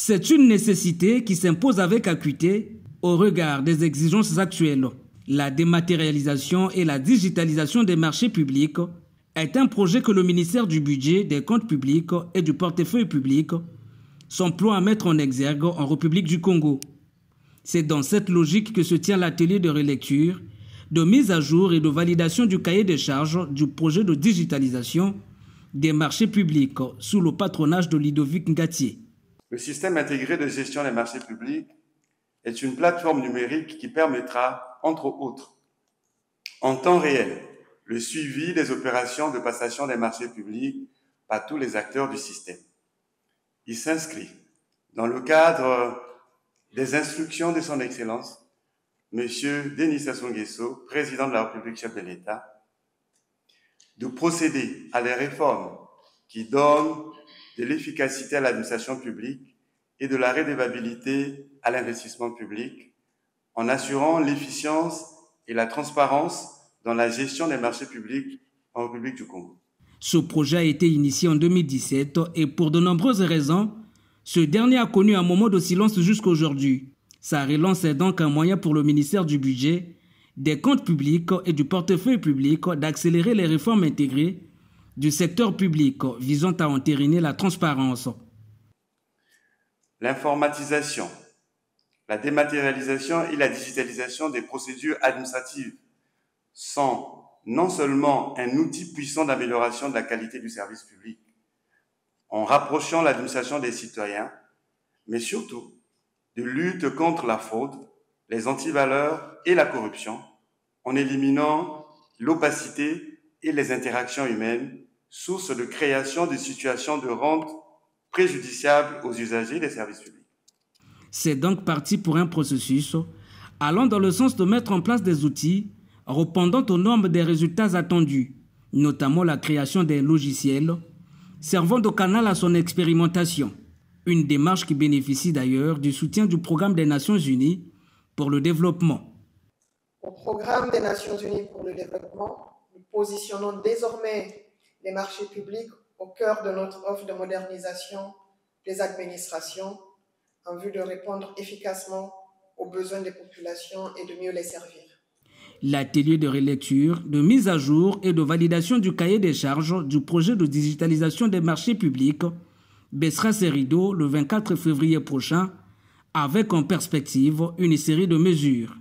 C'est une nécessité qui s'impose avec acuité au regard des exigences actuelles. La dématérialisation et la digitalisation des marchés publics est un projet que le ministère du Budget, des Comptes publics et du Portefeuille public s'emploie à mettre en exergue en République du Congo. C'est dans cette logique que se tient l'atelier de relecture, de mise à jour et de validation du cahier des charges du projet de digitalisation des marchés publics sous le patronage de Ludovic Ngatié. Le système intégré de gestion des marchés publics est une plateforme numérique qui permettra, entre autres, en temps réel, le suivi des opérations de passation des marchés publics par tous les acteurs du système. Il s'inscrit dans le cadre des instructions de son Excellence, M. Denis Sassou Nguesso, président de la République, chef de l'État, de procéder à des réformes qui donnent de l'efficacité à l'administration publique et de la redevabilité à l'investissement public, en assurant l'efficience et la transparence dans la gestion des marchés publics en République du Congo. Ce projet a été initié en 2017 et pour de nombreuses raisons, ce dernier a connu un moment de silence jusqu'à aujourd'hui. Sa relance est donc un moyen pour le ministère du Budget, des Comptes publics et du Portefeuille public d'accélérer les réformes intégrées du secteur public visant à entériner la transparence. L'informatisation, la dématérialisation et la digitalisation des procédures administratives sont non seulement un outil puissant d'amélioration de la qualité du service public, en rapprochant l'administration des citoyens, mais surtout de lutte contre la fraude, les antivaleurs et la corruption, en éliminant l'opacité et les interactions humaines, source de création de situations de rente préjudiciables aux usagers des services publics. C'est donc parti pour un processus allant dans le sens de mettre en place des outils répondant aux normes des résultats attendus, notamment la création des logiciels servant de canal à son expérimentation. Une démarche qui bénéficie d'ailleurs du soutien du Programme des Nations Unies pour le développement. Au Programme des Nations Unies pour le développement, nous positionnons désormais les marchés publics au cœur de notre offre de modernisation des administrations en vue de répondre efficacement aux besoins des populations et de mieux les servir. L'atelier de relecture, de mise à jour et de validation du cahier des charges du projet de digitalisation des marchés publics baissera ses rideaux le 24 février prochain avec en perspective une série de mesures.